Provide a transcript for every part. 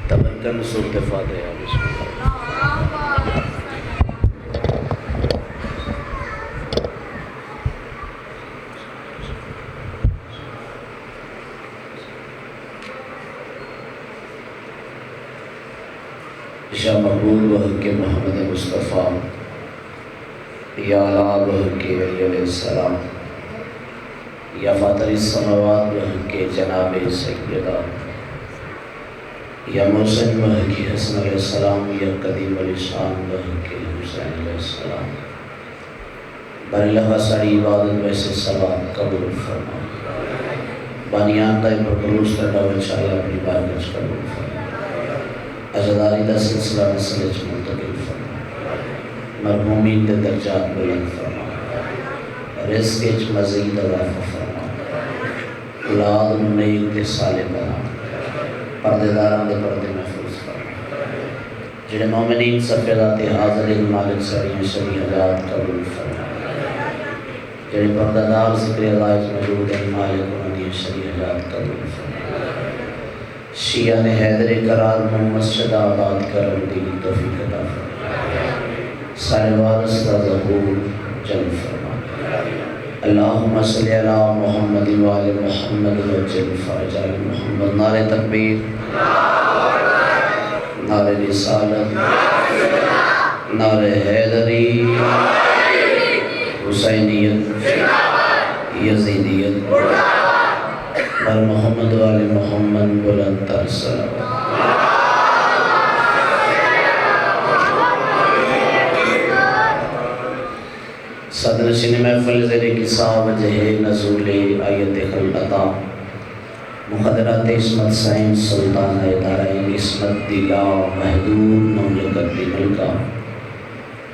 تبرکن صورت فاتحہ بسم اللہ۔ شاہ مقبول بحق محمد مصطفیٰ یا علا بحق علیہ السلام یا فاطر السماوات بحق جناب سیدہ یا محسن بحق حسن علیہ السلام یا قدیم الشان بحق حسین علیہ السلام برلہ ساری عبادت ویسے ثواب قبول فرما بانیان دائی پر بروس کرنا وچایا اپنی بارگش قبول فرما اجداری دا سلسلہ نسلچ منتقل فرما مرحومین دے درجات بلند فرما رزق اچ مزید اضافہ فرما اولاد نیک دے صالح بنا پردیداران دے پردے محفوظ فرما جنہیں مومنین صفیدات حاضر مالک سرین شریع حجات قبول فرما جنہیں پردیدار ذکر اللہ موجود ہے مالک انہی شریع حجات قبول فرما شیعہ نے حیدر قرار میں مسجد آباد کرم دی توفیق عطا فرما سارے وارث کا ظہور جلب فرما اللہم صلی علی محمد وآل محمد وجل فرج آل محمد نعرہ تکبیر نعرہ رسالت نعرہ حیدری حسینیت یزیدیت بر محمد وآل محمد بلند تر صلوات صدر شن محفل زیر کسا وجہ نزول آیت خلقتا مقدرات عصمت سائن سلطان ادارہ عصمت دلا محدود مملکت دی ملکہ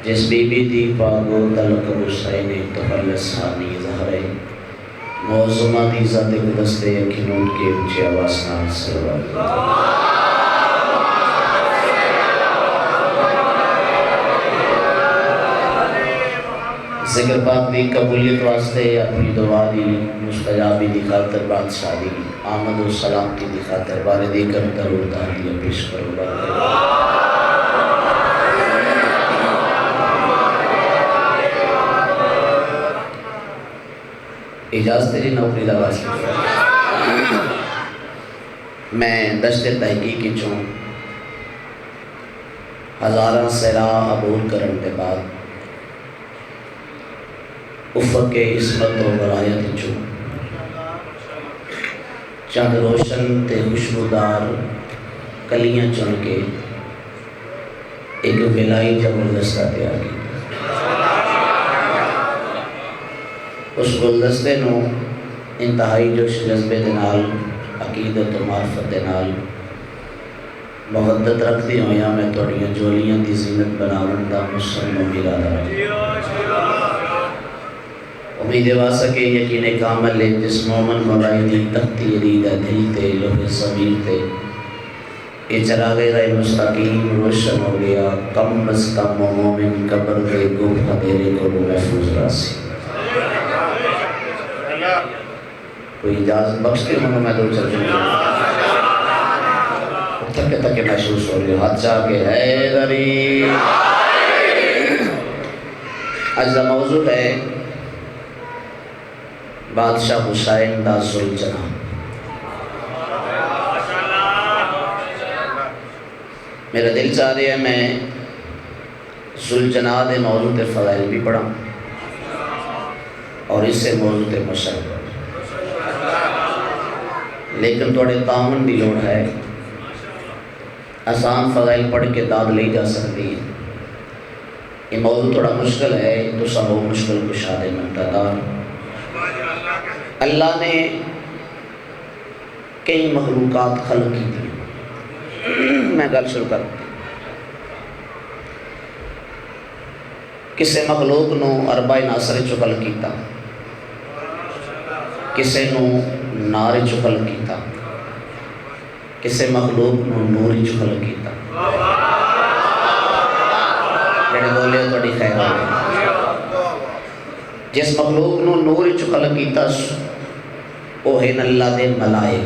جس بی بی دی پاگو تلق حسین تخلص ثانی ظہرے موضوعہ دی ذات قدستے یقینون کے اونچے آواز نال صلوات ذکر پاک دی قبولیت واسطے اپنی دعا دی مستجابی دی خاطر بادشاہ دی آمد و سلامتی دی خاطر بارے دی کر درود دیا پیش کرو بارے اجازت تیری نوکری لواز میں دشت تحقیقی چوں ہزاراں سیراں عبور کرن دے بعد افق کے عصمت و برایت چوں چند روشن تے خوشبودار کلیاں چن کے ایک ولائی زبردستہ تیار کی اس گلدستے نو انتہائی جوش جذبے دے نال عقیدت و معرفت دے نال محبت رکھتی ہویا میں توڑیاں جولیاں دی زینت بناون دا مسلم ارادہ امید واسہ کے یقین کامل ہے جس مومن مرائی دی تختی ریدہ دل تے لوح ضمیر تے اے چراغ راہ مستقیم روشن ہو گیا کم از کم مومن قبر دے گم حدیرے کو محفوظ راسی کوئی اجازت بخش کے منوں میں دو چل جائیں تھکے تھکے محسوس ہو رہی ہاتھ چاہ کے حیدری آج دا موضوع ہے بادشاہ حسین دا ذوالجناح میرا دل چاہ رہا ہے میں ذوالجناح دے موضوع تے فضائل بھی پڑھا اور اس سے موضوع تے مشہور پڑھا لیکن توڑے تعاون بھی لوڑ ہے آسان فضائل پڑھ کے داد لے جا سکتی ہے یہ موضوع تھوڑا مشکل ہے تو سب وہ مشکل کشادے منتدار اللہ نے کئی مخلوقات خلق کی تھی میں گل شروع کر کسے مخلوق نو اربع ناصر چو خلق کیتا کسے نو نار چو خلق کیتا کسے مخلوق نو نور چو خلق کیتا جڑے بولے ہو توڑی خیر آگے جس مخلوق نو نور چو خلق کیتا وہ ہیں اللہ دے ملائک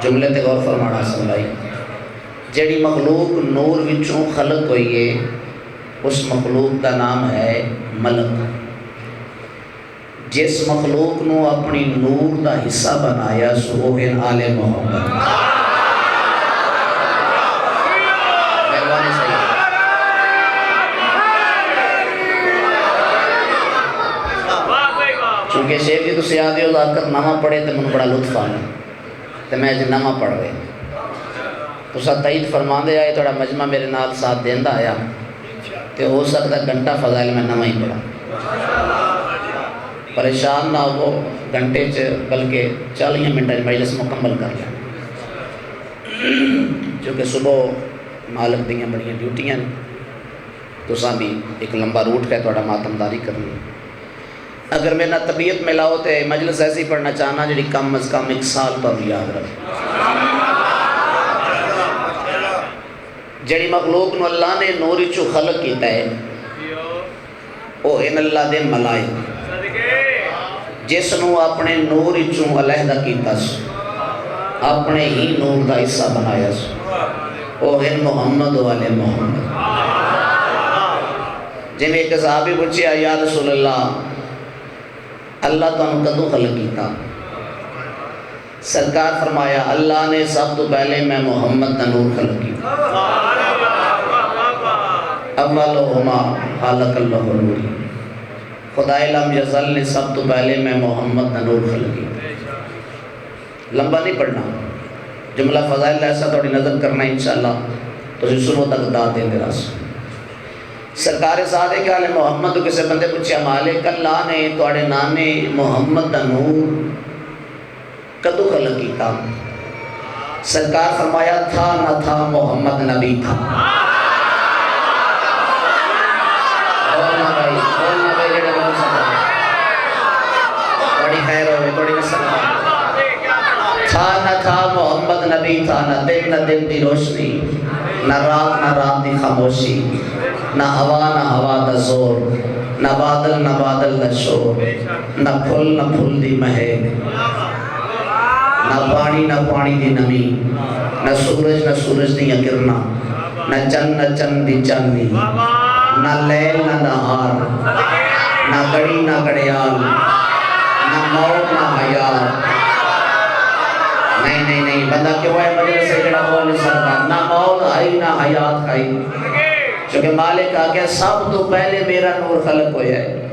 جملے تے غور فرمانا سمجھائی. جیڑی مخلوق نور وچوں خلق ہوئی ہے اس مخلوق کا نام ہے ملک. جس مخلوق نو اپنی نور دا حصہ بنایا سو وہ ہے آل محمد. چونکہ شیخ جی تو سیادی ہو ذاکر نامہ پڑھے تو من بڑا لطف آنا تو میں جو نامہ پڑھ رہے تو ساتھ تائید فرما دے آئے تھوڑا مجمع میرے نال ساتھ دیندہ آیا تو ہو سکتا گھنٹہ فضائل میں نامہ ہی پڑھا. پریشان نہ ہو گھنٹے بلکہ 40 منٹ مجلس مکمل کر لیا چونکہ صبح مالک دیاں بڑیاں ڈیوٹیاں تو ساں بھی ایک لمبا روٹ ہے تھوڑا ماتمداری کرنی. اگر میرا طبیعت میں لاؤ تو مجلس ایسی پڑھنا چاہنا جی کم از کم 1 سال پر یاد رکھ. جڑی مخلوق نو اللہ نے نوری چو خلق کیتا ہے او ان اللہ دے ملائک جس نو اپنے نوری چو علیحدہ کیتا سو اپنے ہی نور دا حصہ بنایا سو او ان محمد والے محمد. جن ایک صحابی پوچھیا یا رسول اللہ اللہ تو ہم کدوں خلق کیتا؟ سرکار فرمایا اللہ نے سب تو پہلے میں محمد دا نور خلق کیتا. اولہما خالق اللہ نوری. خدای لم یزل نے سب تو پہلے میں محمد دا نور خلق کیتا. لمبا نہیں پڑھنا جملہ فضائل ایسا تھوڑی نظر کرنا انشاءاللہ تو سنو تک دا دیں دے راس. سرکار صادق علیہ محمد کسے بندے پوچھیا مالک اللہ نے توڑے نانے محمد دا نور کدو خلق کیتا؟ سرکار فرمایا تھا نہ تھا محمد نبی تھا. بولنا بھائی جڑے بول سکتا بڑی خیر ہوئے بڑی نسل تھا نہ تھا محمد نبی تھا. نہ دن دی روشنی نہ رات دی خاموشی نہ ہوا دا زور نہ بادل دا شور نہ پھل دی مہک نہ پانی دی نمی نہ سورج دی کرنا نہ چند دی چاندنی نہ لیل نہ نہار نہ گڑی نہ گڑیال نہ موت نہ حیات. نہیں بندہ کیوں ہے مجلس سے جڑا بول نہیں سکتا. نہ موت آئی نہ حیات آئی چونکہ مالک آگیا سب تو پہلے میرا نور خلق ہویا ہے.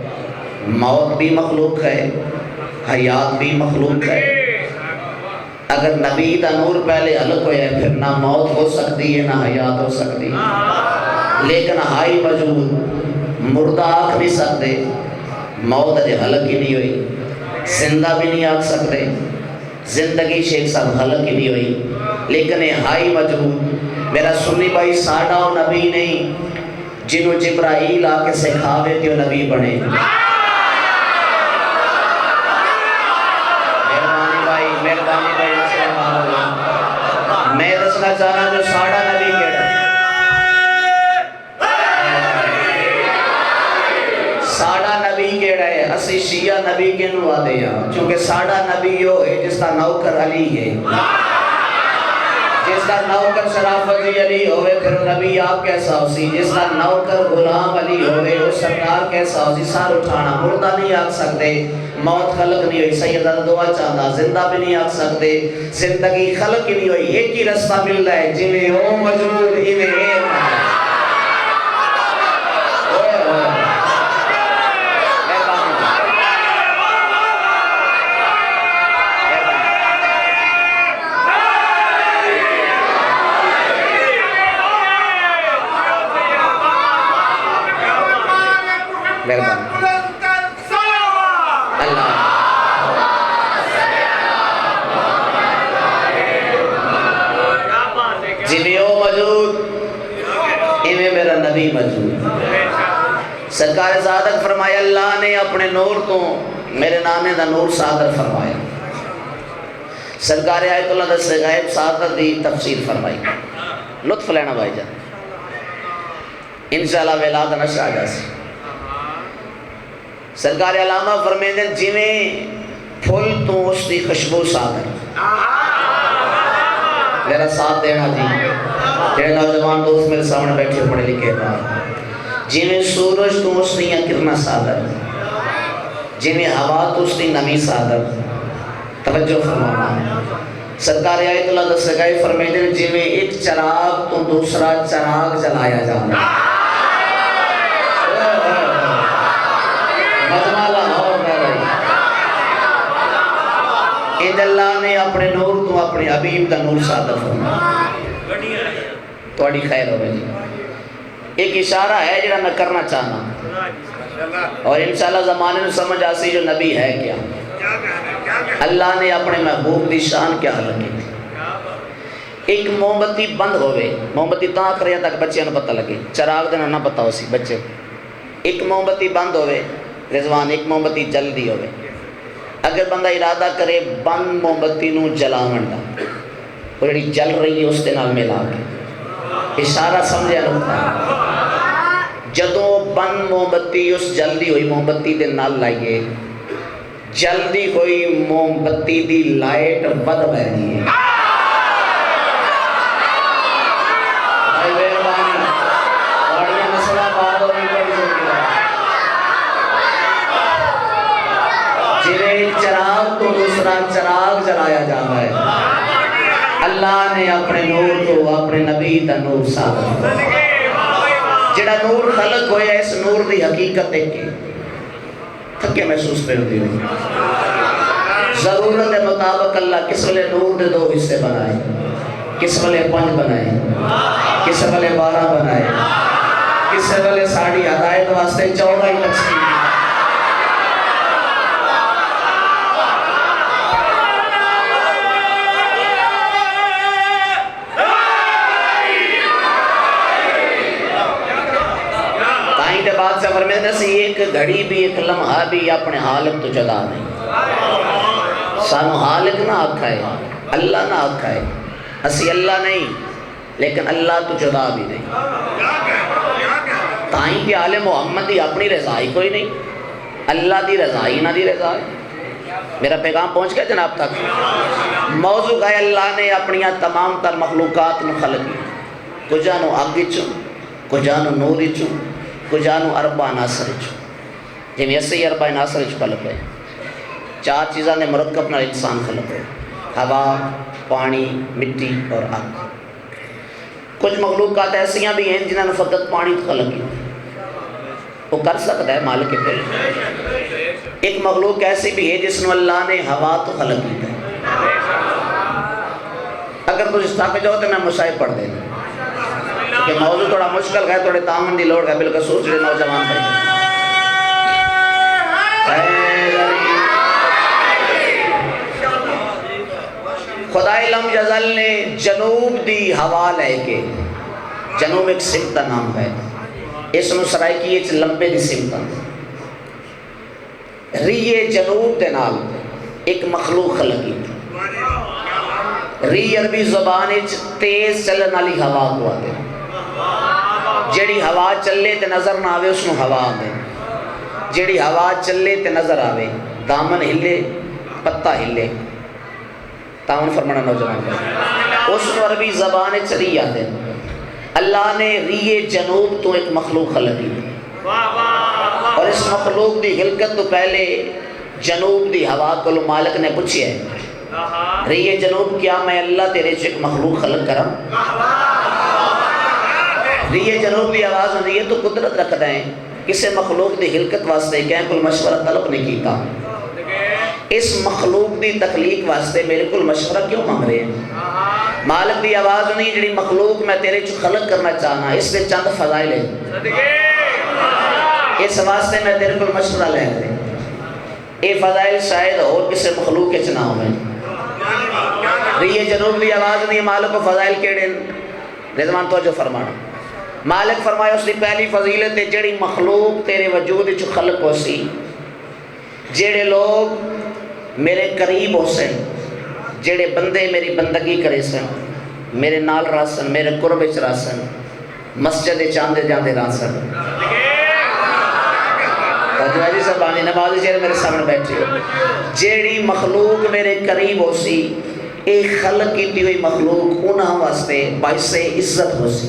موت بھی مخلوق ہے حیات بھی مخلوق ہے. اگر نبی دا نور پہلے خلق ہویا ہے پھر نہ موت ہو سکتی ہے نہ حیات ہو سکتی ہے. لیکن ہائی وجود مردہ آکھ نہیں سکتے موت اجے خلق ہی نہیں ہوئی. زندہ بھی نہیں آکھ سکتے زندگی شیخ صاحب خلق ہی نہیں ہوئی. لیکن ہائی وجود میرا سنی بھائی ساڑھا و نبی نہیں جنہوں جبرائیل آکے سکھاوے تیو نبی بنے. مہربانی بھائی میں دسنا چاہنا جو ساڑھا نبی کیڑا ساڑھا نبی کیڑا ہے اسی شیعہ نبی کے نو آدے ہیں چونکہ ساڑھا نبی ہو ہے جس کا نوکر علی ہے جس کا نوکر شرافت علی ہوئے پھر نبی آپ کیسا ہو سی. جس کا نوکر غلام علی ہوئے وہ سرکار کیسا ہو سی. سار اٹھانا مردہ نہیں آکھ سکتے موت خلق نہیں ہوئی. سیدہ دعا چاہتا زندہ بھی نہیں آکھ سکتے زندگی خلق ہی نہیں ہوئی. ایک ہی رستہ مل رہا ہے جنہیں او مجرور انہیں اے سرکار صادق فرمایا اللہ نے اپنے نور تو میرے نانے دا نور صادر فرمایا. سرکار آیت اللہ دس غائب صادر دی تفسیر فرمائی. لطف لینا بھائی جان انشاءاللہ ویلاد نشر آ جاسی. سرکار علامہ فرمائیں جنہیں پھول تو اس دی خوشبو صادر میرا ساتھ دینا جی جڑے نوجوان دوست میرے سامنے بیٹھے پڑھے لکھے جی میں سورج تو اس نے کرنا سادر جی میں ہوا تو اس نے نمی سادر توجہ فرمانا سرکار آیت اللہ دس سکائی فرمائے دے جی میں ایک چراغ تو دوسرا چراغ جلایا جانا مجمالہ اور رہی ان اللہ نے اپنے نور تو اپنے حبیب دا نور صادر فرمایا تو اڑی خیر ہوئے جی ایک اشارہ ہے جڑا میں کرنا چاہنا اور انشاءاللہ زمانے میں سمجھ آسی جو نبی ہے کیا اللہ نے اپنے محبوب دی شان کیا حل کی تھی ایک موم بتی بند ہوئے موم بتی تاں کریا تک بچے انہوں پتہ لگے چراغ دینا نہ پتہ ہو سی بچے ایک موم بتی بند ہوئے رضوان ایک موم بتی جل دی ہوئے اگر بندہ ارادہ کرے بند موم بتی نو جلاون دا وہ جڑی جل رہی ہے اس دے نال ملا کے اشارہ سمجھے نکتا جدوں بند موم بتی اس جلدی ہوئی موم بتی دے نال لائیے جلدی ہوئی موم بتی دی لائٹ بد بہ دیئے بھائی مہربانی باڑیاں مسئلہ بات اور نہیں پڑی سکتا جنہیں چراغ تو دوسرا چراغ جلایا جاتا ہے اللہ نے اپنے نور کو اپنے نبی دا نور صادر جڑا نور خلق ہویا اس نور دی حقیقت ہے کہ تھکے محسوس پہ ہوتی ہوں ضرورت مطابق اللہ کس والے نور دے دو حصے بنائے کس والے 5 بنائے کس والے 12 بنائے کس والے ساڑھی ہدایت واسطے 14 ہی تقسیم بات سے فرمائے دے سی ایک گھڑی بھی ایک لمحہ بھی اپنے حالق تو جدا نہیں سانو حالق نہ آکھا ہے اللہ نہ آکھا ہے اسی اللہ نہیں لیکن اللہ تو جدا بھی نہیں تائیں کہ آل محمد دی اپنی رضائی کوئی نہیں اللہ دی رضائی نہ دی رضائی میرا پیغام پہنچ گیا جناب تک موضوع ہے اللہ نے اپنی تمام تر مخلوقات میں خلق کی کجانو آگی چوں کجانو نوری چوں کجانو اربع ناصر چو جمعی اسی اربع ناصر چو خلق ہے 4 چیزاں نے مرکب نہ انسان خلق ہے ہوا پانی مٹی اور آگ کچھ مخلوقات ایسیاں بھی ہیں جنہوں نے فقط پانی خلق کی وہ کر سکتا ہے مالک کل ایک مخلوق ایسی بھی ہے جس نے اللہ نے ہوا تو خلق کی ہے اگر تجھ اس پہ جاؤ تو میں مشاہد پڑھ دیں کہ موضوع تھوڑا مشکل ہے تھوڑے تامن دی لوڑ ہے بالخصوص جڑے نوجوان بھائی خدای لم یزل نے جنوب دی ہوا لے کے جنوب ایک سمت کا نام ہے اس نو سرائکی ایک لمبے دی سمت ریے جنوب دے نال ایک مخلوق خلقی ری عربی زبان ایک تیز چلن والی ہوا کو آتے جیڑی ہوا چلے تے نظر نہ آوے اس نو ہوا آدھے جیڑی ہوا چلے تے نظر آوے دامن ہلے پتہ ہلے تاون فرمانا نوجوان کا اس نو عربی زبان چلی آدھے اللہ نے ری جنوب تو ایک مخلوق خلقی اور اس مخلوق دی خلقت تو پہلے جنوب دی ہوا کو مالک نے پوچھی ہے ری جنوب کیا میں اللہ تیرے سے ایک مخلوق خلق کرم ری جنوب دی آواز ہوندی ہے تو قدرت رکھتا ہے کسے مخلوق دی خلقت واسطے کہیں کوئی مشورہ طلب نہیں کیتا اس مخلوق دی تخلیق واسطے میرے کو مشورہ کیوں مانگ رہے ہیں مالک دی آواز نہیں جڑی مخلوق میں تیرے چو خلق کرنا چاہنا اس میں چند فضائل ہے اس واسطے میں تیرے کو مشورہ لے رہے اے فضائل شاید اور کسے مخلوق کے چنا ہوئے ری جنوب دی آواز نہیں مالک کو فضائل کیڑے رضوان توجہ فرمانا مالک فرمایا اس دی پہلی فضیلت ہے جڑی مخلوق تیرے وجود چو خلق ہو سی جڑے لوگ میرے قریب ہو سن جڑے بندے میری بندگی کرے سن میرے نال راسن میرے قرب چ راسن مسجد چاندے جاندے راسن جی صاحبانی نمازی چہرے میرے سامنے بیٹھے ہو جیڑی مخلوق میرے قریب ہو سی ایک خلق کی ہوئی مخلوق انہاں واسطے باعث عزت ہو سی.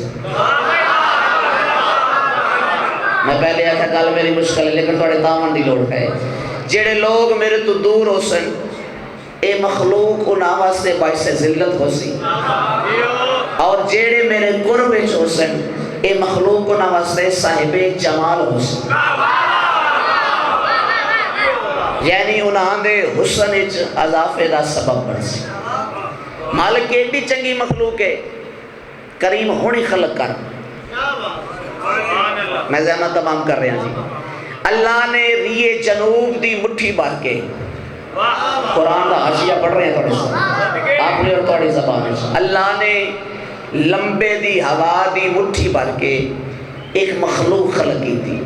میں پہلے آکھا گل میری مشکل ہے لیکن تھوڑے دامن دی لوڑ ہے. جڑے لوگ میرے تو دور ہو سن اے مخلوق انہاں واسطے باعث ذلت ہو سی. اور جڑے میرے قرب وچ ہو سن اے مخلوق انہاں واسطے صاحب جمال ہو سی. یعنی انہاں دے حسن وچ اضافے دا سبب بن سی. مالک ایڈی چنگی مخلوق ہے کریم ہونی خلق کر. میں زحمت تمام کر رہا جی. اللہ نے ریے جنوب دی مٹھی بھر کے قرآن کا حاشیہ پڑھ رہے ہیں تھوڑے سے آپ نے اور تھوڑی زبان ہے. اللہ نے لمبے دی ہوا دی مٹھی بھر کے ایک مخلوق خلق کی تھی.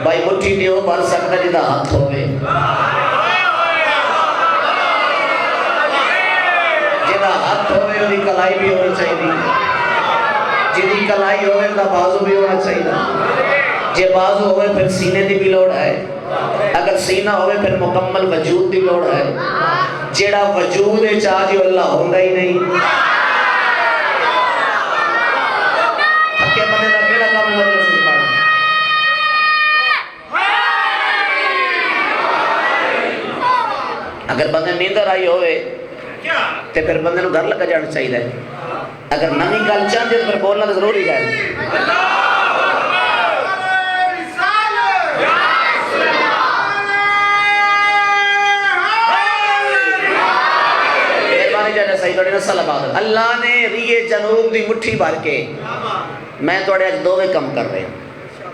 بھائی مٹھی نہیں ہو بھر سکتا جدہ ہاتھ ہوئے, جدہ ہاتھ ہوئے انہی کلائی بھی ہونی چاہیے, جدی کلائی ہوئے انہا بازو بھی ہونا چاہیے. جے بازو ہوئے پھر سینے دی بھی لوڑ ہے, اگر سینہ ہوئے پھر مکمل وجود دی لوڑ ہے. جیڑا وجود چاہجی اللہ ہوندہ ہی نہیں. تھکے بندے دا کیڑا کام مجلس سے پڑھا. اگر بندے نیندر آئی ہوئے تے پھر بندے نو گھر لگا جانا چاہیے. اگر نمی گل چاہتے تو پھر بولنا تو ضروری ہے. اللہ نے ریے جنوب دی مٹھی بھر کے میں توڑے آج دووے کم کر رہے ہیں,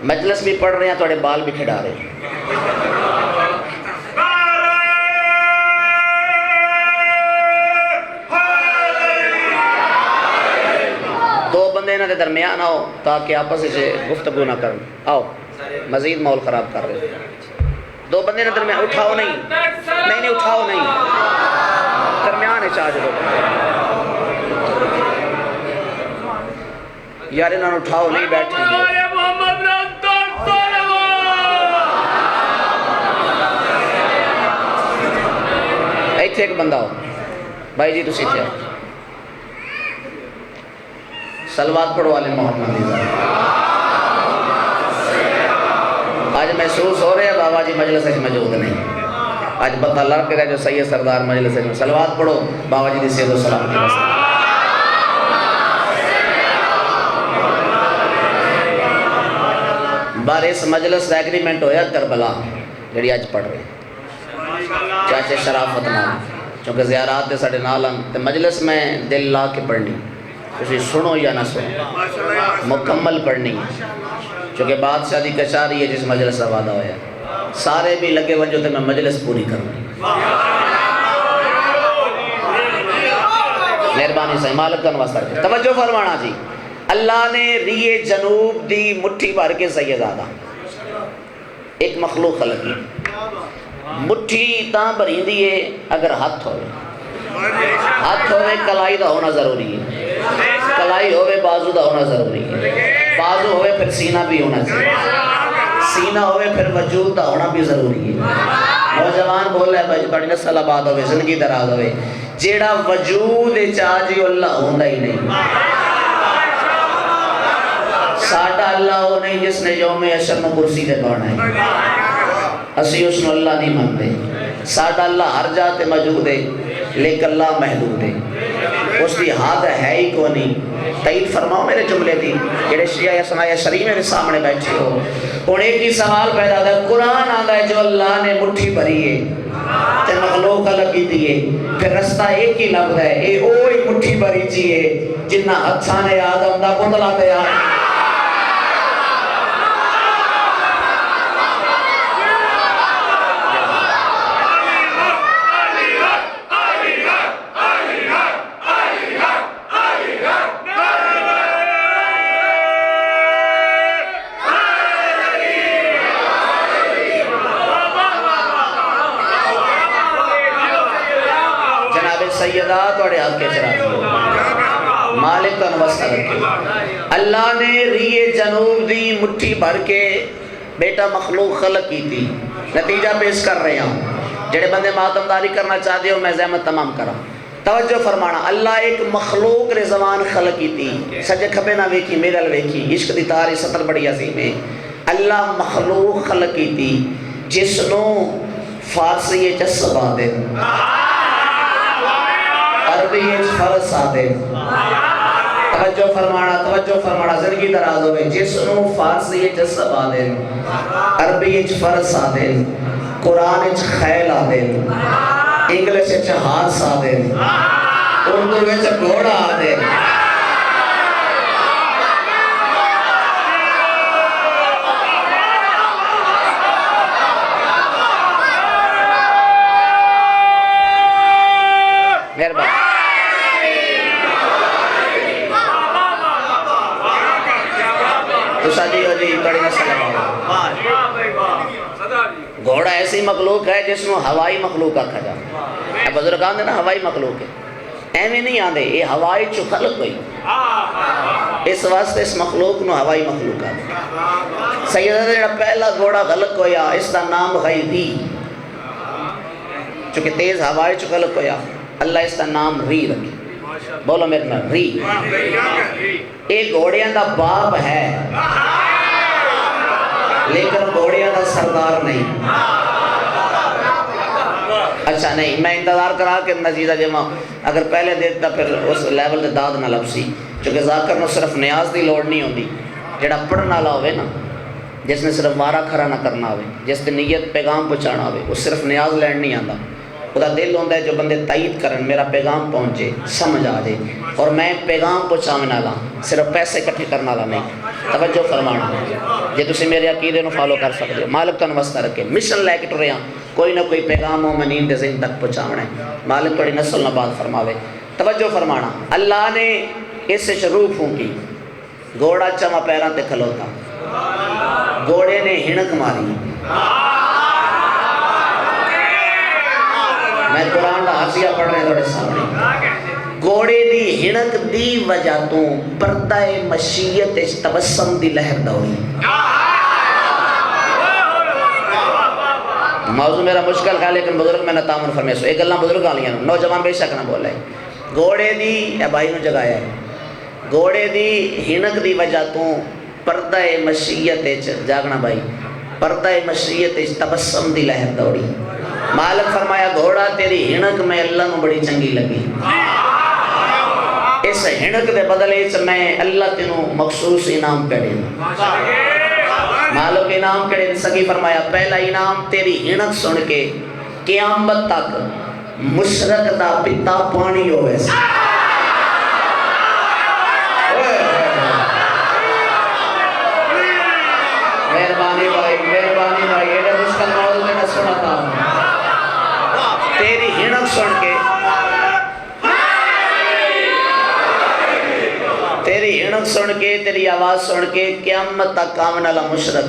مجلس بھی پڑھ رہے ہیں, توڑے بال بھی کھڑا رہے ہیں. دو بندے نہ دے درمیان آؤ تاکہ آپس سے گفتگو نہ کریں. آؤ مزید ماحول خراب کر رہے ہیں. دو بندے نہ درمیان اٹھاؤ نہیں اٹھاؤ نہیں, درمیان ہے چاہ جو یار انہوں نے اٹھاؤ نہیں بیٹھیں گے. ایتھے ایک بندہ ہو بھائی جی تسی تھے سلوات پڑھو والے محمد دیزا. آج محسوس ہو رہے ہیں بابا جی مجلس سے موجود نہیں. آج پتہ لگ کے جو سید سردار مجلس سے سلوات پڑھو بابا جی دی سید و سلام کی بس. بار اس مجلس دا ایگریمنٹ ہویا کربلا جڑی آج پڑھ رہے چاچے شرافت نام چونکہ زیارات دے ساڑھے نالن تے مجلس میں دل لا کے پڑھنی, کسی سنو یا نہ سنو مکمل پڑھنی, چونکہ بادشاہ دی کچاری ہے جس مجلس کا وعدہ ہویا. سارے بھی لگے ونجو تے میں مجلس پوری کروں. مہربانی سے مالک کا نواسطہ رکھے. توجہ فرمانا جی. اللہ نے ریے جنوب دی مٹھی بھر کے سیدادہ ایک مخلوق خلق کی. مٹھی تاں بھری دیئے اگر ہاتھ ہوئے کلائی دا ہونا ضروری ہے, کلائی ہوئے بازو دا ہونا ضروری ہے, بازو ہوئے پھر سینہ بھی ہونا چاہیے, سینہ ہوئے پھر وجود دا ہونا بھی ضروری ہے. نوجوان بول رہے ہیں بھائی بڑی نسل آباد ہوئے زندگی دراز ہوئے, جیڑا وجود چاہجی اللہ ہوندہ ہی نہیں. ساڑھا اللہ ہو نہیں جس نے یوم عشر میں کرسی دے بانا ہے, اسی اس نے اللہ نہیں مانتے. ساڑھا اللہ ہر جاتے موجود ہے لیکن اللہ محدود ہے, اس کی حد ہے ہی کو نہیں. تائید فرماؤ میرے جملے دی جڑے شیعہ سنایا شریف میرے سامنے بیٹھے ہو. اور ایک ہی سوال پیدا ہے, قرآن آدھا ہے جو اللہ نے مٹھی بھری ہے تے مخلوق لگی دیئے, پھر رستہ ایک ہی لفظ ہے, اے اوہی مٹھی بھری چیئے جنہ ہتھانے آدم دا پتلا دیا. سیدات اور حق کے چراغ مالک کا نوستہ رکھے. اللہ نے ریے جنوب دی مٹھی بھر کے بیٹا مخلوق خلق کی تھی. نتیجہ پیش کر رہے ہیں, جڑے بندے ماتمداری کرنا چاہتے ہو میں زحمت تمام کرا. توجہ فرمانا اللہ ایک مخلوق نے زبان خلق کی تھی سجے کھبے نہ ویکھی میرے ال ویکھی عشق دی تاری سطر بڑی عظیم ہے. اللہ مخلوق خلق کی تھی جس نو فارسی جسب آدے عربی فرس آدے. توجہ فرمانا زندگی دراز ہوئے جس نو فارسی جسب آدے عربی فرس آدے قرآن خیل آدے انگلش ہارس آدے اردو گھوڑا آدے. گھوڑا ایسی مخلوق ہے جس میں ہوائی مخلوق آکھا جا. بزرگان دینا ہوائی مخلوق ہے ایویں نہیں آندے یہ ہوائی چو خلق ہوئی اس واسطے اس مخلوق نو ہوائی مخلوق آدھے. سیدہ جڑا پہلا گھوڑا خلق ہویا اس دا نام ہے ری چونکہ تیز ہوائی چو خلق ہویا اللہ اس دا نام ری رکھی. بولو میرے نام ری. ایک گھوڑیاں دا باپ ہے لیکن گھوڑیاں دا سردار نہیں. اچھا نہیں میں انتظار کرا کہ نتیجہ جمع اگر پہلے دیتا پھر اس لیول دے داد نہ لبسی چونکہ ذاکر نو صرف نیاز دی لوڑ نہیں ہوندی. جڑا پڑھنا لا ہوئے نا جس نے صرف وارا کھرا نہ کرنا ہوئے جس نے نیت پیغام پہنچانا ہوئے وہ صرف نیاز لینڈ نہیں آندا. خدا دل ہوندہ ہے جو بندے تائید کرن میرا پیغام پہنچے سمجھ آ جائے اور میں پیغام پہنچاویں نہ لا صرف پیسے کٹھے کرنا لا نہیں. توجہ فرمانا جے تسی میرے عقیدے نو فالو کر سکتے ہو مالک تن واسطہ رکھے مشن لے کے ٹرے ہاں کوئی نہ کوئی پیغام مومنین دے ذہن تک پہنچاونا ہے. مالک تھوڑی نسل نہ بات فرماوے. توجہ فرمانا اللہ نے اس سے روح پھونکی گھوڑا چما پیراں تے کھلوتا گھوڑے نے ہنک ماری. میں قرآن دا حاشیہ پڑھ رہے تھوڑے سامنے. گھوڑے دی ہنک دی وجہ تو پردہ مشیت تبسم دی لہر دوڑی. موضوع میرا مشکل ہے لیکن بزرگ میں نہ تعامل فرمائے سو ایک اللہ بزرگ آلیاں نوجوان بے شک نہ بولا ہے. گھوڑے دی یا بھائی نو جگایا ہے گھوڑے دی ہنک دی وجہ تو پردہ مشیت جاگنا بھائی پردہ مشیت تبسم دی لہر دوڑی. مالک فرمایا گھوڑا تیری ہنک میں اللہ نو بڑی چنگی لگی اس ہنک دے بدلے میں اللہ تینوں مخصوص انعام کڑے. مالک انعام کڑے سکی فرمایا پہلا انعام تیری ہنک سن کے قیامت تک مشرق دا پتا پانی ہوئے سے. مہربانی بھائی یہ مشکل موضوع میں نہ سناتا ہوں. تیری ہنک سن کے تیری ہنک سن کے تیری آواز سن کے قیامت تک کامن اللہ مشرق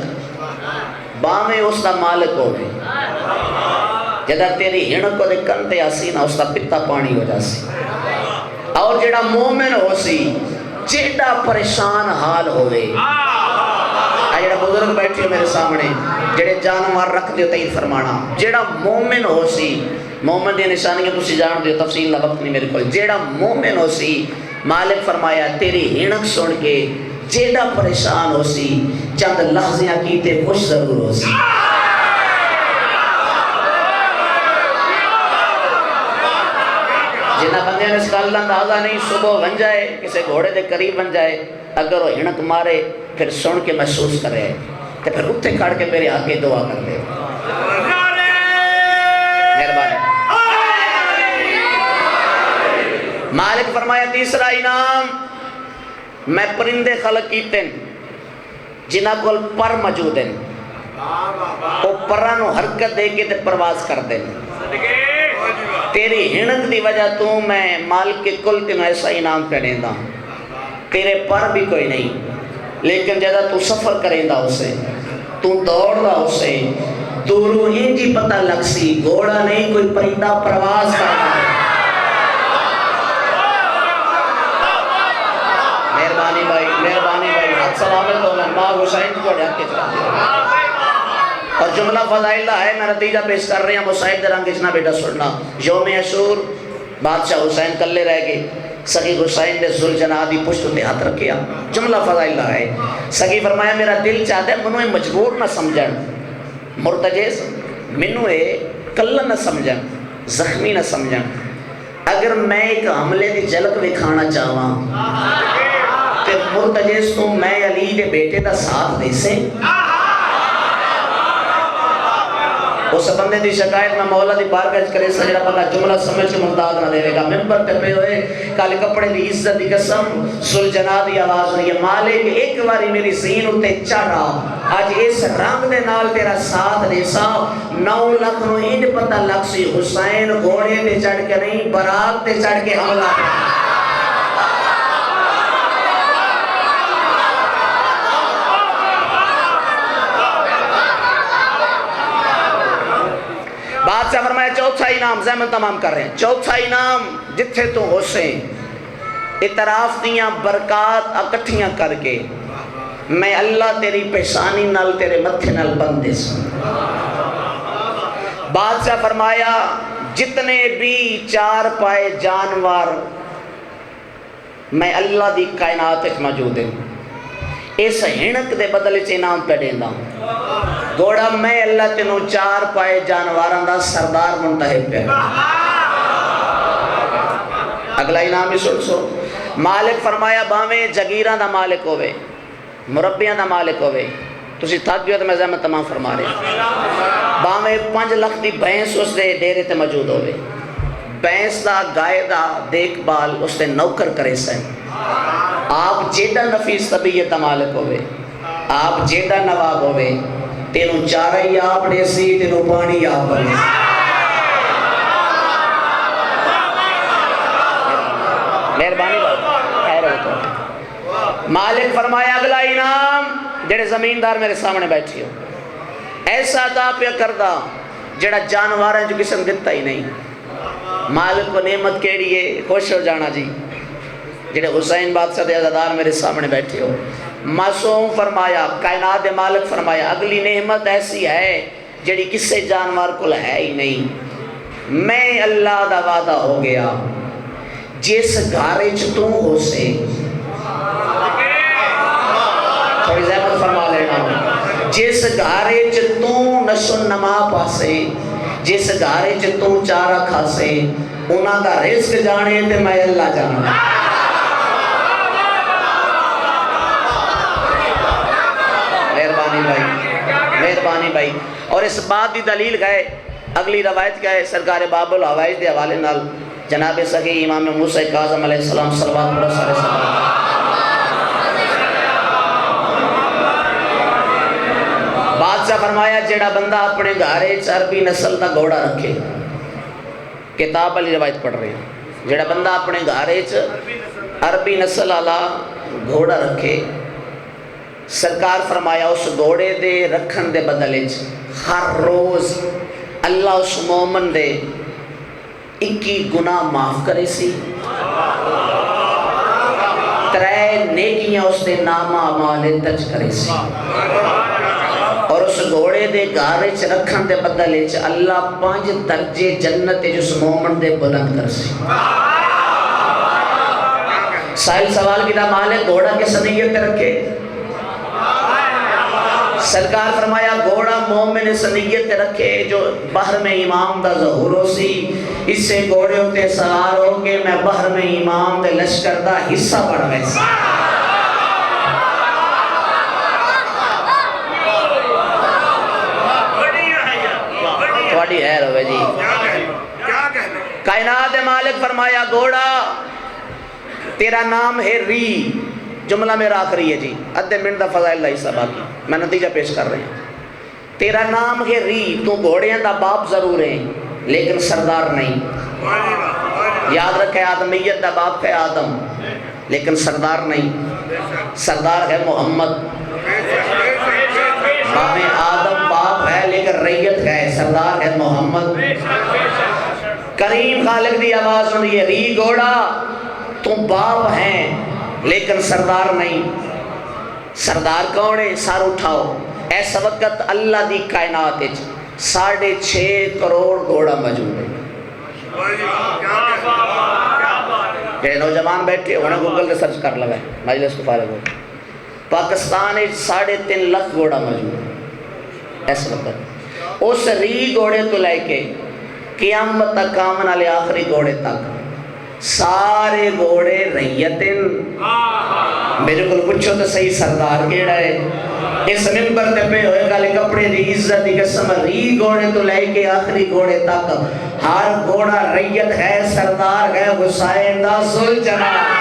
باہیں اس دا مالک ہو گئے. جدہ تیری ہنک کو دے کنتے آسی نا اس دا پتا پانی ہو جاسی. اور جڑا مومن ہو سی جڑا پریشان حال ہوئے جڑا بزرگ بیٹھے ہو میرے سامنے جڑے جانوار رکھ دیو تائید فرمانا جڑا مومن ہو سی مومن دی نشانیاں تسی جان دیو تفصیل نہ وقت نہیں میرے کو جڑا مومن ہو سی مالک فرمایا تیری ہنک سن کے جڑا پریشان ہو سی چند لحظیاں کیتے خوش ضرور ہو سی. جنہ بندے نے اس کا اللہ اندازہ نہیں صبح بن جائے کسے گھوڑے دے قریب بن جائے اگر وہ ہنک مارے پھر سن کے محسوس کرے تو پھر اتھے کھڑ کے میرے آگے دعا کر دے. مہربانی. مالک فرمایا تیسرا انعام میں پرندے خلق کیتے جنہ کول پر موجود ہیں وہ پرانو حرکت دے کے تے پرواز کر دیں. تیری ہنک دی وجہ تو میں مالک کے کل تینوں ایسا انعام کریں دا تیرے پر بھی کوئی نہیں لیکن جدہ تو سفر کریں دا اسے تو دوڑ دا اسے تو روحین جی پتہ لگ سی گھوڑا نہیں کوئی پرندہ پرواز کرنا. مہربانی بھائی ہاتھ سلامت ہو میں ماں حسین کو ڈھک کے چلا دیا. اور جملہ فضائل ہے، میں نتیجہ پیش کر رہے ہیں، مصائب دے رنگ اشنا بیٹا سننا۔ یوم عاشور بادشاہ حسین کلے رہ گئے، سخی حسین نے ذوالجناح دی پشت تے ہاتھ رکھیا، جملہ فضائل ہے۔ سخی فرمایا میرا دل چاہتا ہے منو مجبور نہ سمجھن، مرتجز منو کلا نہ سمجھن، زخمی نہ سمجھن، اگر میں ایک حملے دی جھلک دکھانا چاہواں تے مرتجز تو میں علی دے بیٹے دا ساتھ دے سے۔ اس بندے دی شکایت میں مولا دی بارگاہ کرے سجدہ بندہ جملہ سمجھ کے ممتاز نہ دے گا، ممبر تے پہ ہوئے کالے کپڑے دی عزت دی قسم، ذوالجناح دی آواز ہوئی ہے، مالک ایک باری میری زین اتے چڑھا، آج اس رنگ دے نال تیرا ساتھ دے سا، 9 لاکھ نو انج پتہ لگ سی حسین گھوڑے تے چڑھ کے نہیں براق تے چڑھ کے حملہ ہے۔ بادشاہ فرمایا چوتھا انعام زحمت تمام کر رہے ہیں، چوتھا انعام جتھے تو حسین اطراف دیاں برکات اکٹھیاں کر کے میں اللہ تیری پیشانی نال تیرے متھے نال بندے سن۔ بادشاہ فرمایا جتنے بھی 4 پائے جانور میں اللہ دی کائنات موجود ہیں، اس ہنک دے بدلے سے انعام پہ دینا، گوڑا میں اللہ تینوں 4 پائے جانوراں دا سردار منتخب پہ۔ اگلا انعام ہی سن سو، مالک فرمایا باویں جگیراں دا مالک ہوئے، مربیاں دا مالک ہوئے، تسی تھک گئے تو میں زحمت تمام فرما رہے، باویں 5 لاکھ دی بھینس اس دے ڈیرے تے موجود ہوئے، بھینس دا گائے دا دیکھ بال اس دے نوکر کرے سن، آپ جیڈا نفیس طبیعت دا مالک ہوئے، آپ جیڈا نواب ہوئے، تینوں چارہ ہی آپ دے سی، تینوں پانی آپ بنے سی۔ مہربانی بات خیر ہوتا ہے۔ مالک فرمایا اگلا انعام جڑے زمیندار میرے سامنے بیٹھی ہو، ایسا عطا پہ کردہ جڑا جانوار ہیں جو کسی نے دیتا ہی نہیں، مالک کو نعمت کیڑی ہے، خوش ہو جانا جی جڑے حسین بادشاہ دے عزادار میرے سامنے بیٹھے ہو۔ معصوم فرمایا کائنات دے مالک فرمایا اگلی نعمت ایسی ہے جڑی کسے جانور کو ہے ہی نہیں، میں اللہ دا وعدہ ہو گیا جس گھارے چ تو ہو سے، تھوڑی زحمت فرما لینا، جس گھارے چ تو نشو نما پاسے، جس گھارے چ تو چارہ کھاسے، انہاں دا رزق جانے تے میں اللہ جانا۔ مہربانی بھائی، اور اس بات دی دلیل گئے اگلی روایت کیا ہے، سرکار باب الحوائج دے حوالے نال جناب سخی امام موسیٰ کاظم علیہ السلام صلوات اللہ علیہ وسلم، بادشاہ فرمایا جیڑا بندہ اپنے گھارے عربی نسل دا گھوڑا رکھے، کتاب والی روایت پڑھ رہے ہیں، جیڑا بندہ اپنے گھارے عربی نسل والا گھوڑا رکھے، سرکار فرمایا اس گھوڑے دے رکھن دے بدلے ہر روز اللہ اس مومن دے 21 گناہ معاف کرے سی، 3 نیکیاں اس دے نامہ اعمال تج کرے سی، اور اس گھوڑے دے گھارے چ رکھن دے بدلے اللہ 5 درجے جنت جس مومن دے بلند کر سی۔ سائل سوال کی دا مالک گھوڑا کس نیت رکھے؟ سرکار فرمایا گھوڑا مومن اس نیت رکھے جو بحر میں امام دا ظہور ہو سی، اس سے گھوڑے ہوتے سوار ہو کہ میں بحر میں امام دے لشکر دا حصہ بڑھ گئے سی۔ تھوڑی ہے روے جی، کائنات مالک فرمایا گھوڑا تیرا نام ہے ری، جملہ میرا آخری ہے جی، ادھے منٹ دا فضائل اللہ حصہ باقی میں نتیجہ پیش کر رہے ہیں، تیرا نام ہے ری، تو گھوڑیاں دا باپ ضرور ہیں لیکن سردار نہیں، یاد رکھے آدمیت دا باپ ہے آدم لیکن سردار نہیں، سردار ہے محمد، باپ آدم باپ ہے لیکن ریت ہے، سردار ہے محمد، کریم خالق دی آواز سنیے، ری گھوڑا تم باپ ہیں لیکن سردار نہیں، سردار کون ہے؟ سر اٹھاؤ، اس وقت اللہ دی کائنات 6.5 کروڑ گھوڑا موجود ہے. کہ نوجوان بیٹھے ہونا گوگل کے سرچ کر لگا ہے مجلس کو فارغ ہو. پاکستان 3.5 لاکھ گھوڑا موجود ہے اس وقت. اس ری گھوڑے تو لے کے قیامت تک آمن والے آخری گھوڑے تک سارے گھوڑے ریتن. میرے کو پوچھو تو صحیح سردار کیڑا ہے؟ اس ممبر تے پہ ہوئے گالے کپڑے دی عزت دی قسم ری گھوڑے تو لے کے آخری گھوڑے تک ہر گھوڑا ریت ہے، سردار ہے حسین دا ذوالجلال.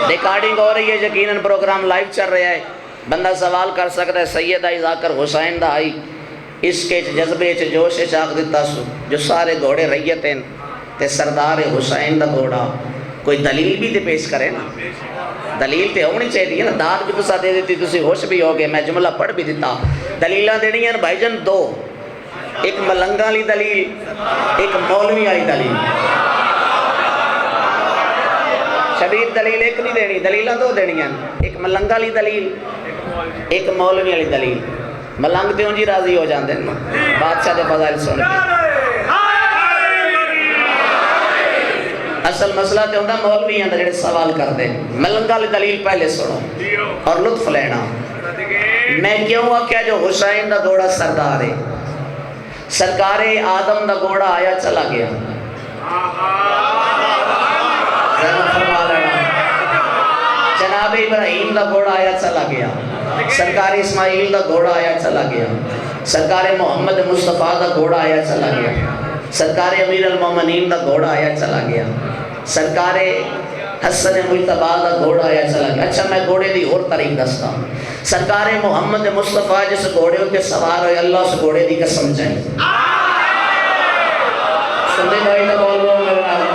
ریکارڈنگ ہو رہی ہے، یقیناً پروگرام لائیو چل رہا ہے. بندہ سوال کر سکتا ہے سید آئی ذاکر حسین دا آئی اس کے جذبے چ جوش چاک دیتا سو جو سارے گھوڑے ریت ہیں تے سردار حسین دا گھوڑا. کوئی دلیل بھی تے پیش کرے نا، دلیل تے ہونی چاہیے نا. داد بھی تسا دے دیتی تسی ہوش بھی ہو گئے، میں جملہ پڑھ بھی دیتا. دلیلاں دینی ہیں بھائی جان دو، ایک ملنگا والی دلیل، ایک مولوی والی دلیل. شدید دلیل ایک نہیں دینی، دلیلہ دو دینی ہیں، ایک ملنگا والی دلیل، ایک مولوی والی دلیل. ملنگ تے انجی راضی ہو جاندے ہیں بادشاہ دے فضائل سن کے. اصل مسئلہ تے ہوندہ مولوی ہیں جڑے سوال کر دیں. ملنگا والی دلیل پہلے سنو اور لطف لینا. میں کیوں آکھیا جو حسین دا گھوڑا سردار ہے، سرکار آدم دا گھوڑا آیا چلا گیا. جناب ابراہیم دا گھوڑا آیا چلا گیا. سرکار اسماعیل دا گھوڑا آیا چلا گیا. سرکار محمد مصطفیٰ دا گھوڑا آیا چلا گیا. سرکار امیر المومنین دا گھوڑا آیا چلا گیا. سرکار حسن مجتبیٰ دا گھوڑا آیا چلا گیا. اچھا میں گھوڑے دی اور تاریخ دستا. سرکار محمد مصطفیٰ جس گھوڑے کے سوار ہوئے اللہ اس گھوڑے دی قسم چاہیے. سننے بھائی دا بول رہا ہوں.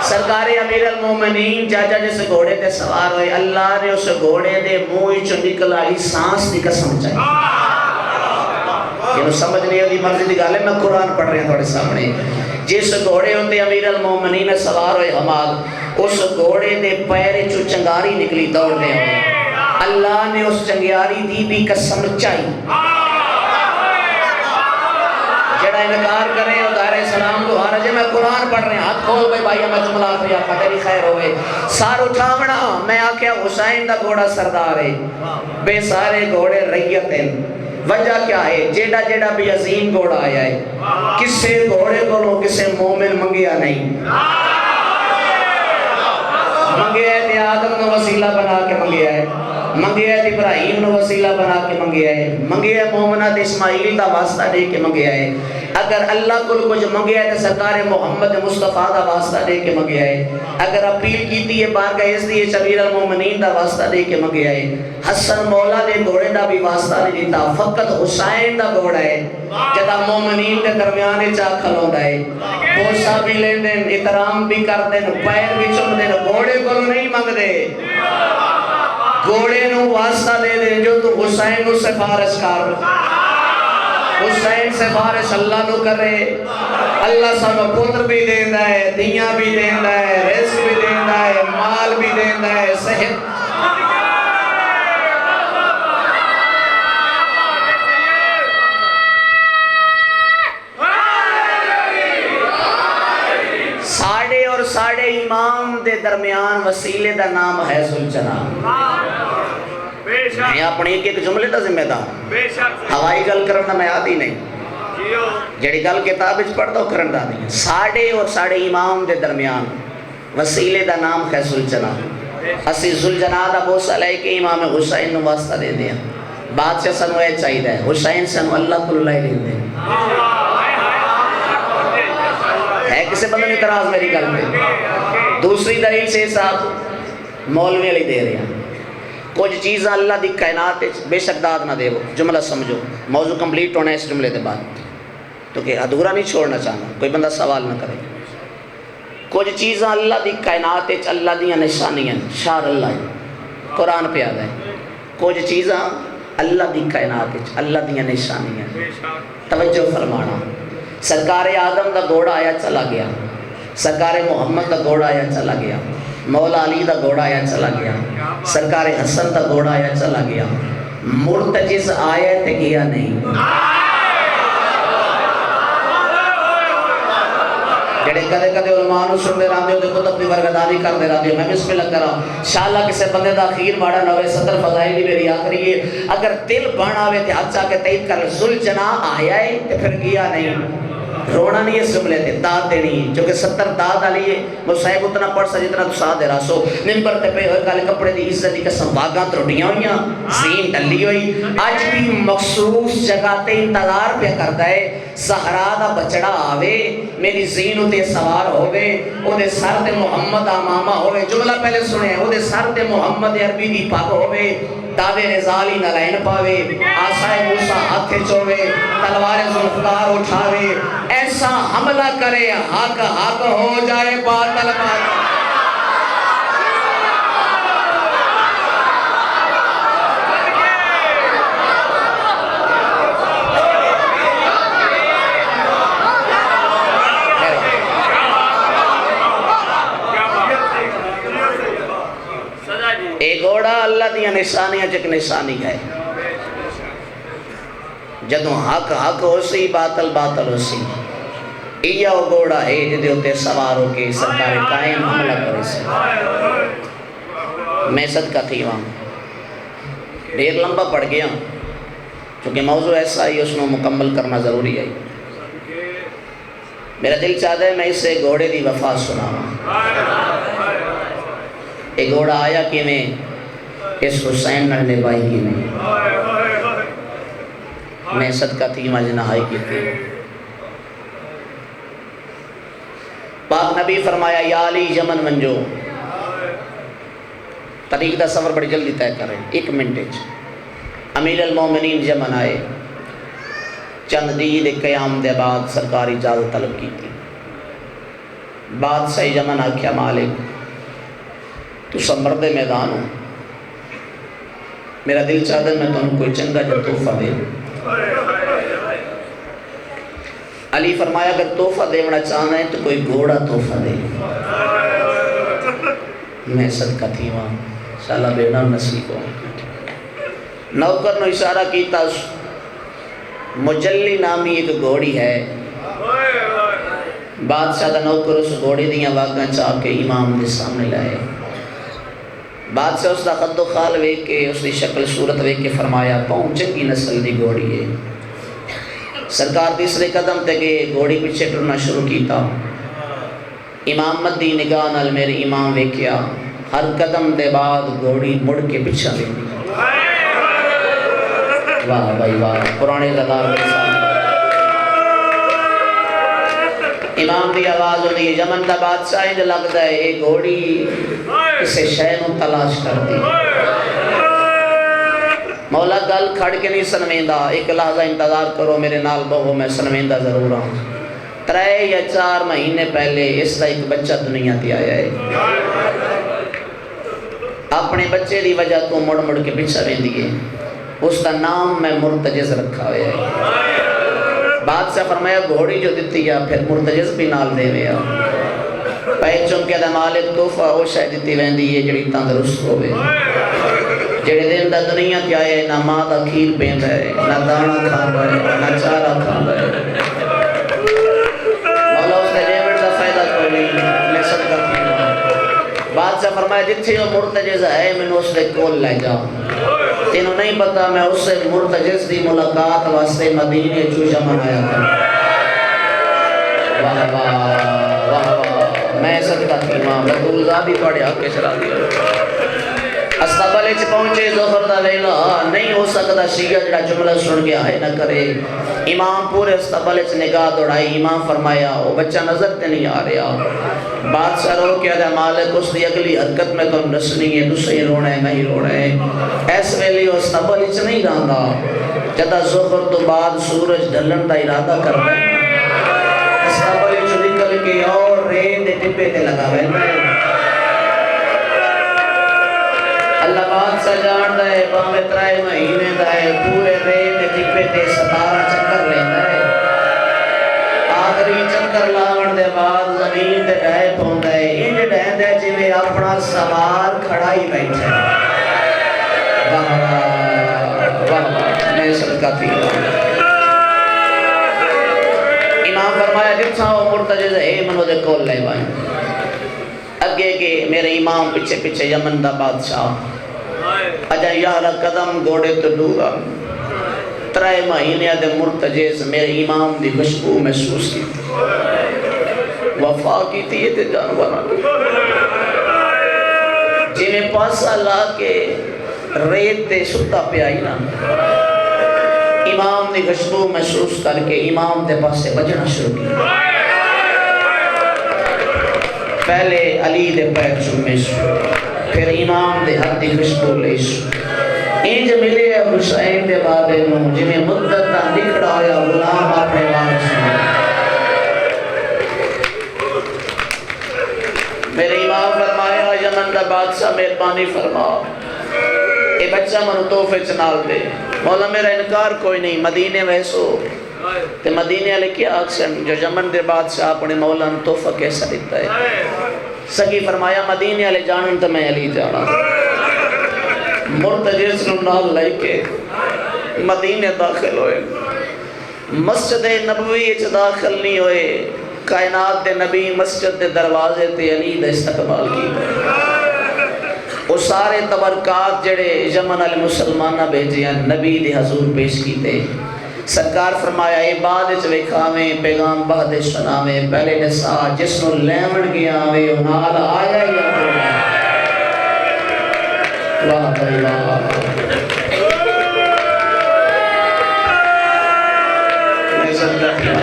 سرکار امیر المومنین جاجا جس گھوڑے تے سوار ہوئے اللہ نے اس گھوڑے دے منہ چوں نکل آئی سانس دی قسم چاہیے. یہ سمجھ نہیں ہوتی مرضی دی گل ہے، میں قرآن پڑھ رہا ہوں تھوڑے سامنے. جس گھوڑے ہوتے امیر المومنین سوار ہوئے حماد اس گھوڑے دے پیر چوں چنگاری نکلی دوڑنے ہوئے. اللہ نے اس چنگیاری دی بھی قسم چاہیے. جڑا انکار کریں اور دائرہ اسلام کو حرج ہے. میں قرآن پڑھ رہے ہیں، ہاتھ کھول بھائی بھائی میں جملہ آخری آپ تیری خیر ہوئے. سار اٹھاونا میں آکھیا حسین دا گھوڑا سردار ہے، بے سارے گھوڑے ریت ہیں. وجہ کیا ہے؟ جیڑا جیڑا بھی عظیم گھوڑا آیا ہے کسے گھوڑے کو کسے مومن منگیا نہیں. منگیا ہے آدم کو وسیلہ بنا کے منگیا ہے، منگیا ہے ابراہیم نے وسیلہ بنا کے منگیا ہے، منگیا ہے محمد اسماعیل دا واسطہ دے کے منگیا ہے. اگر اللہ کو کچھ منگیا ہے تو سرکار محمد مصطفیٰ دا واسطہ دے کے منگیا ہے. اگر اپیل کیتی ہے بارگاہ اس دیئے امیر المومنین دا واسطہ دے کے منگیا ہے. حسن مولا دے گھوڑے دا بھی واسطہ نہیں دیتا، فقط حسین دا گھوڑا ہے جدا مومنین دے درمیانے چاہ کھلوندا ہے. بوسا بھی لین دیں، احترام بھی کر دیں، پیر بھی چم دیں، گھوڑے کو نہیں منگ دے. گھوڑے نو واسطہ دے دے جو تو حسین نو سفارش کر. حسین سفارش اللہ نو کرے. اللہ سانو پتر بھی دیندا ہے، دیاں بھی دیندا ہے، رزق بھی دیندا ہے، مال بھی دیندا ہے، صحت. ساڑھے اور ساڑھے امام دے درمیان وسیلے دا نام ہے ذوالجلال. میں اپنی ایک جملے دا ذمہ دار. ہوائی گل کرنا میں آدھی نہیں، جڑی گل کتاب وچ پڑھ دو کرن دا نہیں. ساڑھے اور ساڑھے امام دے درمیان وسیلے دا نام ہے ذوالجلال. اسی ذوالجلال دا بوسہ لے کے امام حسین نو واسطہ دے دیا. بادشاہ سنو اے چاہیے ہے حسین سنو اللہ کو لائے دے دے. ہے کسی بندے نے اعتراض میری گل پہ؟ دوسری دلیل سے صاحب مولوی علی دے رہے ہیں. کچھ چیزاں اللہ دی کائنات بے شک داد نہ دے. وہ جملہ سمجھو، موضوع کمپلیٹ ہونا ہے اس جملے دے بعد، تو کہ ادھورا نہیں چھوڑنا چاہنا، کوئی بندہ سوال نہ کرے. کچھ چیزاں اللہ دی کائنات اللہ دیاں نشانیاں شار اللہ ہے، قرآن پہ آدھا ہے. کچھ چیزاں اللہ دی کائنات اللہ دیاں نشانیاں. توجہ فرمانا. سرکار آدم دا گھوڑا آیا چلا گیا، سرکار محمد دا گھوڑا آیا چلا گیا، مولا علی دا گھوڑا آیا چلا گیا، سرکار حسن دا گھوڑا آیا چلا گیا، مرتجز آیا تے گیا نہیں۔ جڑے کدے کدے علماء نو سن دے رہندے ہو تے کتب دی ورگدانی کر دے رہندے ہو، میں بسم اللہ کرا انشاءاللہ کسے بندے دا اخیر ماڑا نہ ہوئے، صدر فضائل دی میری آخری ہے، اگر دل بن آوے تے ہاتھ چاہ کے تائید کر ذوالجنا آیا ہے تے پھر گیا نہیں۔ رونا نہیں اس جملے تے داد دینی ہے، جو کہ 70 داد آلی ہے، مصاحب اتنا پڑھ سا جتنا تو ساتھ دے رہا سو ممبر تے پہ ہوئے کالے کپڑے دی عزت دی قسم واگاں تروڑیاں ہوئیاں، زین ڈلی ہوئی، آج بھی مخصوص جگہ تے انتظار پہ کرتا ہے سہرا دا بچڑا آوے، میری زین اتے سوار ہوئے، او دے سر تے محمد آمامہ ہوئے، جملہ پہلے سنے او دے سر تے محمد عربی دی پاک ہوئے، دعوے رضالی نلائن پاوے، آسائے موسیٰ ہاتھے چوے، تلوار ذوالفقار اٹھاوے، ایسا حملہ کرے حق حق ہو جائے باطل باطل۔ ایک گھوڑا اللہ دیا نشانیاں جک نشانی ہے، جدوں حق حق ہو سی باطل باطل ہو سی، ایہ وہ گھوڑا ہے جدے ہوتے سوار ہو کے سرکار قائم حملہ کرے سی۔ میں صدقہ تھی وہاں دیر لمبا پڑ گیا چونکہ موضوع ایسا ہی اس میں مکمل کرنا ضروری ہے۔ میرا دل چاہتا ہے میں اسے گھوڑے دی وفا سنا، ایک گھوڑا آیا کہ میں اس حسین نڑنے بائی کی میں صدقہ تھی مجنہائی کی تھی۔ پاک نبی فرمایا یا علی یمن منجو، طریق دا سفر بڑی جلدی طے کریں، 1 منٹ۔ امیر المومنین یمن آئے، چند دید قیام دے بعد سرکاری اجازت طلب کی تھی۔ بادشاہ یمن آکھیا مالک تو سمرد میدان ہوں، میرا دل چاہتا ہے میں تمہیں کوئی چنگا جو تحفہ دے۔ علی فرمایا اگر تحفہ دیونا چاہنا ہے تو کوئی گھوڑا تحفہ دے۔ میں صدقہ تھی وہاں انشاءاللہ بینا نصیب ہوں۔ نوکر نو اشارہ کیتا، مجلی نامی ایک گھوڑی ہے، بادشاہ دا نوکر اس گھوڑی دیاں واقعہ چاہ کے امام دے سامنے لائے۔ بادشاہ اس دا خد و خال ویک کے اس دی شکل صورت ویک کے فرمایا پاؤں چنگی نسل دی گھوڑی ہے۔ سرکار تیسرے قدم تے گئے، گھوڑی پیچھے ٹرنا شروع کیتا، امامت دی نگاہ نال میرے امام ویکیا ہر قدم دے بعد گھوڑی مڑ کے پیچھا دے دی۔ واہ بھائی واہ، پرانے غدار کے ساتھ امام دی آواز ہوئی، یمن دا بادشاہ انج لگدا ہے ایک گھوڑی کسے شے نو تلاش کر دی۔ مولا گل کھڑ کے نہیں سنویندا، ایک لحظہ انتظار کرو میرے نال بہو، میں سنویندا ضرور ہوں۔ 3 یا 4 مہینے پہلے اس دا ایک بچہ دنیا تے آیا ہے، اپنے بچے دی وجہ تو مڑ مڑ کے پیچھے ویندی ہے، اس دا نام میں مرتجز رکھا ہویا ہے۔ بادشاہ فرمایا گھوڑی جو دیتی ہے پھر مرتجز بھی نال دے ویا، پہچوں کے دا مالک تحفہ او شاید دیتی ویندی ہے جڑی تندرست ہوئے، جڑے دن دا دنیا تے آئے نہ ماں دا کھیر پین رہے، نہ دانا کھان رہے، نہ چارہ کھان رہے۔ مولا اس نے جیوڑ دا فائدہ کوئی نہیں، میں صدقہ تھی وہاں۔ بادشاہ فرمایا جتھے وہ مرتجز ہے میں نے اس نے کول لے جا، تینوں نہیں پتا میں اس سے مرتجز دی ملاقات واسطے مدینے چو یمن آیا تھا۔ واہ واہ واہ واہ، میں صدقہ تھی وہاں، رسول زادی پڑھے آکے چلا دیا۔ استقبال اچھ پہنچے ظہر دا ویلا، نہیں ہو سکتا شیعہ جڑا جملہ سن کے آئے نہ کرے۔ امام پورے استقبال اچھ نگاہ دوڑائی، امام فرمایا وہ بچہ نظر تے نہیں آ رہا۔ بادشاہ رو کیا دے مالک اس دی اگلی حرکت میں تو نسنی ہے، تو صحیح رونا ہے نہیں رونا ہے۔ ایس ویلی وہ استقبال اچھ نہیں رہندا، جدہ ظہر تو بعد سورج ڈھلن دا ارادہ کرتا ہے، استقبال اچھ نکل کے اور ریت ٹپے تے لگا ہے۔ اللہ بادشاہ جان دے باہمیں 3 مہینے دے پورے ریت ٹپے تے 17 چکر لیتا ہے۔ چکر لاون دے بعد زمین دے ڈھائے پوندا ہے انج ڈھیندا ہے جویں اپنا سوار کھڑا ہی بیٹھا ہے واہ واہ واہ میں صدقہ پیا امام فرمایا جتھاں وہ مرتجز ہے منو دے کول لے وائیں اگے کہ میرے امام پیچھے پیچھے یمن دا بادشاہ اجا یارا قدم گوڑے تو دورا 3 مہینے دے مرتجز میرے امام دی خوشبو محسوس کی وفا کی تھی تے جانوراں جنہیں پاسا لا کے ریت تے ستا پیائی نا امام دی خوشبو محسوس کر کے امام دے پاسے بجنا شروع کیا پہلے علی دے پیر چومے سو پھر امام دے ہاتھ دی خوشبو لے سو انج ملے حسین دے بابے نو جنہیں مدت دا نکھڑا ہویا غلام اپنے وارث میرے امام فرمایا یمن دا بادشاہ مہربانی فرما اے بچہ منو تحفے چنال دے مولا میرا انکار کوئی نہیں مدینے ویسو تے مدینے والے کیا اکثر جو یمن دے بادشاہ اپنے مولا نے تحفہ کیسا دیتا ہے سکی فرمایا مدینے والے جانن تو میں علی جانا مرتجز نال لے کے مدینے داخل ہوئے مسجد نبوی اچ داخل نہیں ہوئے کائنات دے نبی مسجد دے دروازے تے علی دا استقبال کی وہ سارے تبرکات جڑے یمن والے مسلمانہ بھیجے ہیں نبی دے حضور پیش کیتے سرکار فرمایا اے بعد وچ وکھاویں پیغام بعد سناویں پہلے دسا جس نو لیون گیا وے نال آیا یا واہ بھائی واہ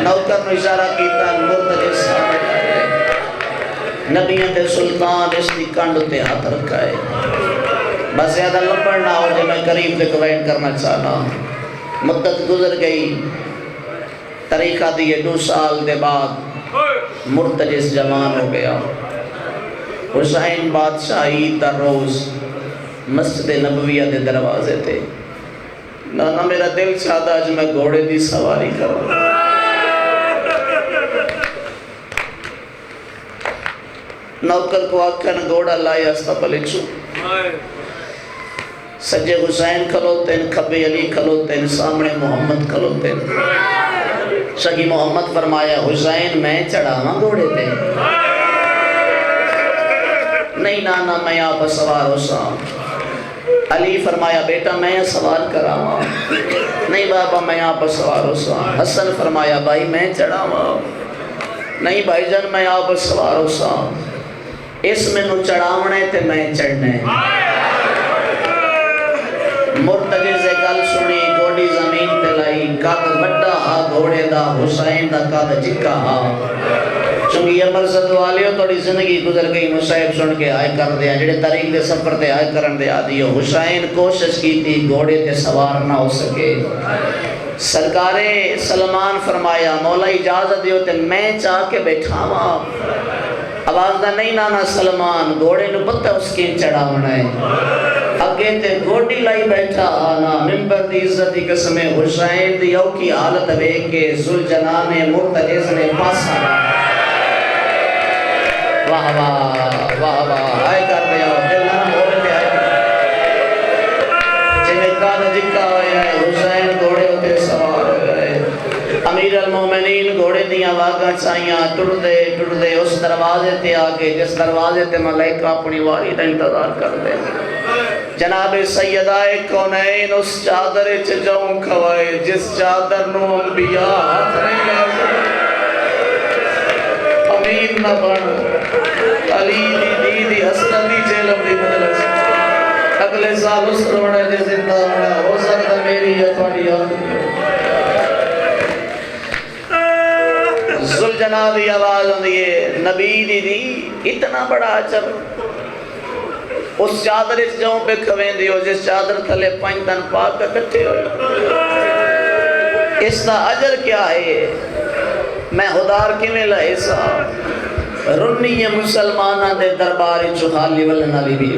نوکر نے اشارہ کیتا مرتجز سامنے نبیوں تے سلطان اس دی کنڈ تے ہاتھ رکھا ہے بس زیادہ لمبڑ نہ ہو جو میں قریب سے کوائن کرنا چاہنا مدت گزر گئی طریقہ دیئے 2 سال دے بعد مرتجز جوان ہو گیا حسین بادشاہ عید دا روز مسجد نبویہ دے دروازے تھے نانا میرا دل چاہتا آج میں گھوڑے دی سواری کروں نوکر کو آکھن گھوڑا لائی استقبل چھو سجے حسین کھلوتے ہیں کھبے علی کھلوتے ہیں سامنے محمد کھلوتے ہیں سگی محمد فرمایا حسین میں چڑھا ہاں گھوڑے تے نہیں نانا میں آپ سوار ہو سام علی فرمایا بیٹا میں سوار کرا ہاں نہیں بابا میں آپ سوار ہو سام حسن فرمایا بھائی میں چڑھا ہاں نہیں بھائی جان میں آپ سوار ہو سام اس میں نو چڑھاونے تے میں چڑھنے مرتجز گل سنی گوڑی زمین تے لائی کد بڑا ہا گھوڑے دا حسین دا کد جکا ہا چونکہ یہ مرزد والیوں توڑی زندگی گزر گئی مصائب سن کے آئے کر دیا جڑے طریق دے سفر تے آئے کرن دے آدیو حسین کوشش کی تھی گھوڑے تے سوار نہ ہو سکے سرکار سلمان فرمایا مولا اجازت دیو تے میں چاہ کے بیٹھا ہاں آواز دا نہیں نانا سلمان گھوڑے نو پتہ اس کی چڑھا ہونا ہے اگے تے گھوڑی لائی بیٹھا آنا ممبر دی عزت دی قسم حسین دی یو کی حالت بیک کے ذوالجلال مرتجز نے پاسا واہ واہ واہ واہ آئے کر دیا دل نہ موڑے پہ آئے جنہیں کانا جکا ہویا ہے حسین گھوڑے ہوتے سوار ہویا ہے امیر المومنین گھوڑے دیا واقع چاہیاں ٹر دے اس دروازے تے آگے جس دروازے تے ملائکہ اپنی واری دا انتظار کر دے جناب سیدہ کونین اس چادر چجاؤں کھوائے جس چادر نو انبیاء ہاتھ نہیں لازم امین نہ بڑھ علی دی دی حسنتی جیلم دی مدلس اگلے سال اس روڑے جے زندہ ہونا ہو سکتا میری اتوانی آدھی ذوالجلال دی آواز ہوندی نبی دی اتنا بڑا عجب اس چادر اس جاؤں پہ کھویں دیو جس چادر تھلے 5 دن پاک کٹھے ہوئے اس دا عجر کیا ہے میں خدار کیویں لائے سا رنی مسلمانہ دے درباری چخالی ولنالی بی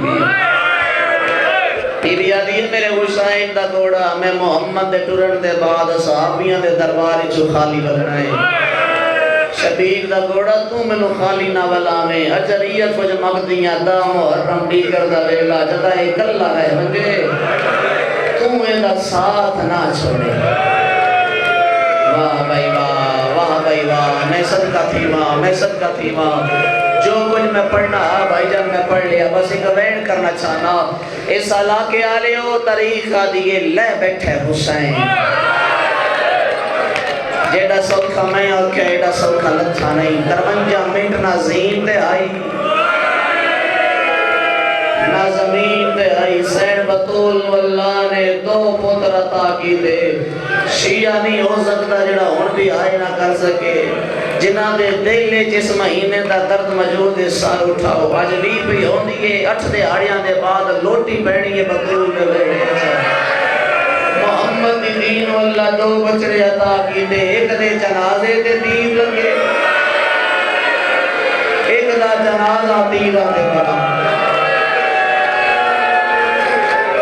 بی آدھی ہے میرے حسین دا گوڑا میں محمد دے ٹرن دے بعد صحابیاں دے درباری چخالی ولنائے شبیر دا گوڑا تو مینوں خالی نہ ولاویں اجریت کچھ مقدیاں دا محرم دیگر دا ویلا جدا اے کلا رہ منگے تو ایندا ساتھ نہ چھوڑے واہ بھائی واہ بھائی واہ میں صدقہ تھی ماں جو کچھ میں پڑھنا بھائی جان میں پڑھ لیا بس ایک وین کرنا چاہنا اس علاقے آلے ہو طریقہ دیئے لے بیٹھے حسین جیڑا سوکھا میں اور کیا ایڈا سوکھا لتھا نہیں 53 منٹ نہ زین دے آئی نہ زمین دے آئی سین بطول واللہ نے 2 پتر عطا کی دے شیعہ نہیں ہو سکتا جڑا ہون بھی آئے نہ کر سکے جنہ دے دلے جس مہینے دا درد موجود ہے سار اٹھاؤ آج لی پہ ہون دیئے 8 دے آڑیاں دے بعد لوٹی پہنی ہے بطول میں لے محمد دین واللہ 2 بچڑے عطا کی دے ایک دے جنازے دے تیر لگے ایک دا جنازہ تیرہ دے بڑا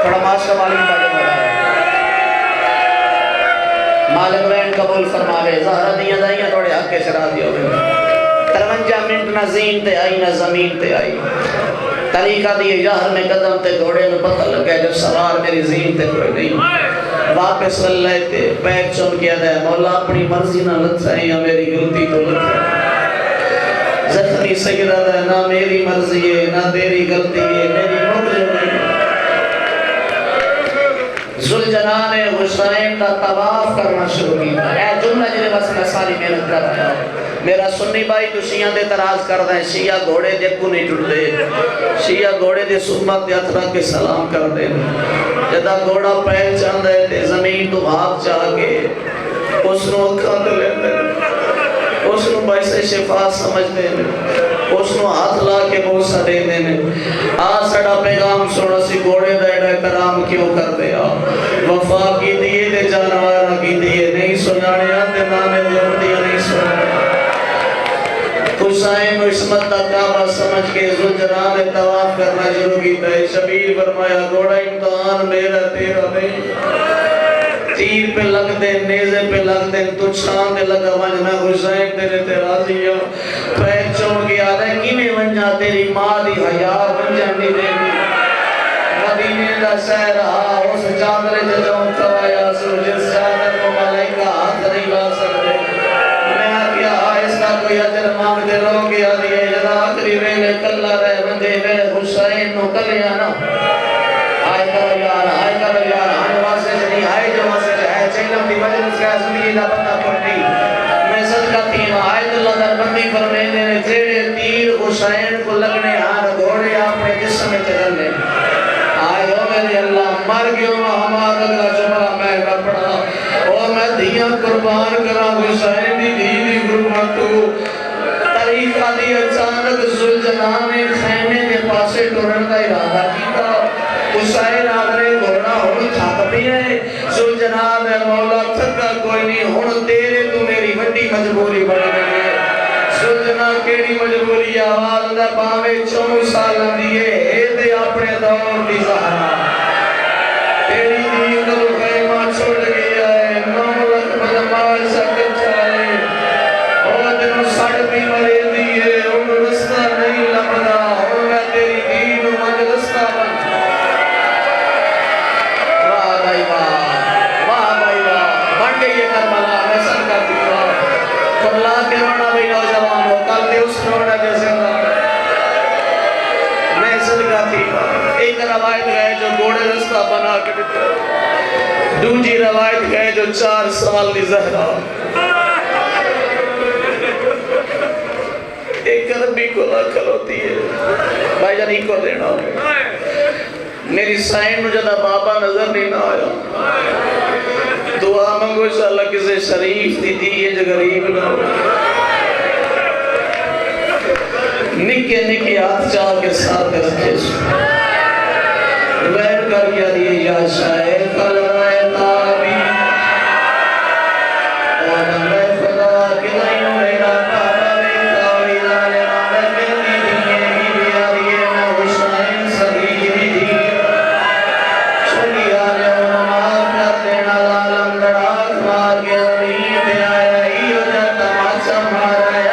تھوڑا ماشاء والی باجے بڑا مالک وین قبول فرماوے زہرہ دیاں دائیاں تھوڑے حق کے شرا دیو 53 منٹ نہ زین تے آئی نہ زمین تے آئی طریقہ دیئے جہر میں قدم تے گھوڑے میں پتہ لگے جب سوار میری زین تے کوئی نہیں واپس اللہ تے پیر چون کیا دے مولا اپنی مرضی نہ لتھائیں یا میری غلطی تو لتھائیں زخمی سیدہ دے نہ میری مرضی ہے نہ تیری غلطی ہے میری مجرم ہے ذوالجلال حسین کا طواف کرنا شروع کیا اے جملہ جنہیں بس میں ساری محنت کر رہا ہوں میرا سنی بھائی تو شیعہ دے تراز کر دیں شیعہ گھوڑے دے کو نہیں ٹوٹ دے شیعہ گھوڑے دے سنت دے اترا کے سلام کر دیں جدا گھوڑا پہل چاند ہے تے زمین تو بھاگ چاہ کے اس نو اکھاں دے لیتے اس نو بھائی سے شفا سمجھ دیں اس نو ہاتھ لا کے موسیٰ دے دیں آج سڑا پیغام سوڑا سی گھوڑے دے احترام کیوں کر دیا وفا کی دیئے دے جانوارہ کی دیئے نہیں سنانے آتے مانے دے اردیہ نہیں سنانے حسین و عصمت کا کعبہ سمجھ کے ذوالجلال نے طواف کرنا شروع کی تے شبیر فرمایا گھوڑا امتحان میرا تیرا نہیں تیر پہ لگ دے نیزے پہ لگ دے تو چھان دے لگا ونج میں حسین تیرے تے راضی ہوں پہن چھوڑ گیا دے کینے ونجا تیری ماں دی حیاء ونجا نہیں دے دی مدینے دا سہ رہا اس چادرے ججوں کوایا سو جس چادر کو ملائکہ ہاتھ نہیں لا سکتے میں آگیا اس کا کوئی عجر مانگ دے رو گیا دیئے جدا آخری ویلے کلہ رہ بندے میرے حسین نو کلیا نا آئے کرو یار آنے واسے سے نہیں آئے جو واسے سے ہے چیلم دی مجلس کا زندگی دا بندہ پڑھنی میں صدقہ تیم آیت اللہ در بندی فرمینے نے جیڑے تیر حسین کو لگنے ہار گھوڑے اپنے جسم میں چلنے آئے ہو میرے اللہ مر گیوں ہمارا کا جمرہ میں نہ پڑھا اور میں دھیاں قربان کرا حسین دی دی قربان تو طریقہ دی اچانک ذوالجلال نے خیمے کے پاسے ٹورن کا ارادہ کیتا حسین آدھرے گھوڑا ہون تھاک بھی ہے ذوالجلال نے مولا تھکا کوئی نہیں ہون تیرے تو میری وڈی مجبوری بڑھ گئی ہے ذوالجلال کیڑی مجبوری آواز دا باوے 24 سال دیئے اے دے اپنے دور دی زہرا تیری دین دل خیمہ چھوڑ گیا ہے 9 لکھ بدمال سکت چاہے اور دنوں سڑ بھی مرے دیئے ان رستہ نہیں لبدا اور میں تیری دین مجھ رستہ بن واہ بھائی واہ بن گئی ہے کربلا میں صدقہ دیتا کرلا کے رونا بھی نوجوان ہو کل دے اس رونا جیسے میں صدقہ دیتا ایک روایت گئے جو گھوڑے رستہ بنا کے دیتا دوجی روایت گئے جو 4 سال دی زہرہ ایک عربی کو لاکھل ہوتی ہے بھائی جان ہی کو دینا میری سائن مجھے دا بابا نظر نہیں نہ آیا دعا منگو انشاءاللہ کسے شریف دی دیئے جو غریب نہ ہو نکے نکے ہاتھ چاہ کے ساتھ رکھے سو ویر کر گیا دیئے یا شاعر کل رائے تابی اور میں خدا کی نہیں میرا پاپا میں کاری لالے مانے میری دیئے ہی بیا دیئے میں حسین سبھی بھی دیئے چھوڑی آلے انمار کر دینا لالم دڑاک مار کے امید آیا ہی ہو جاتا ماچا مارا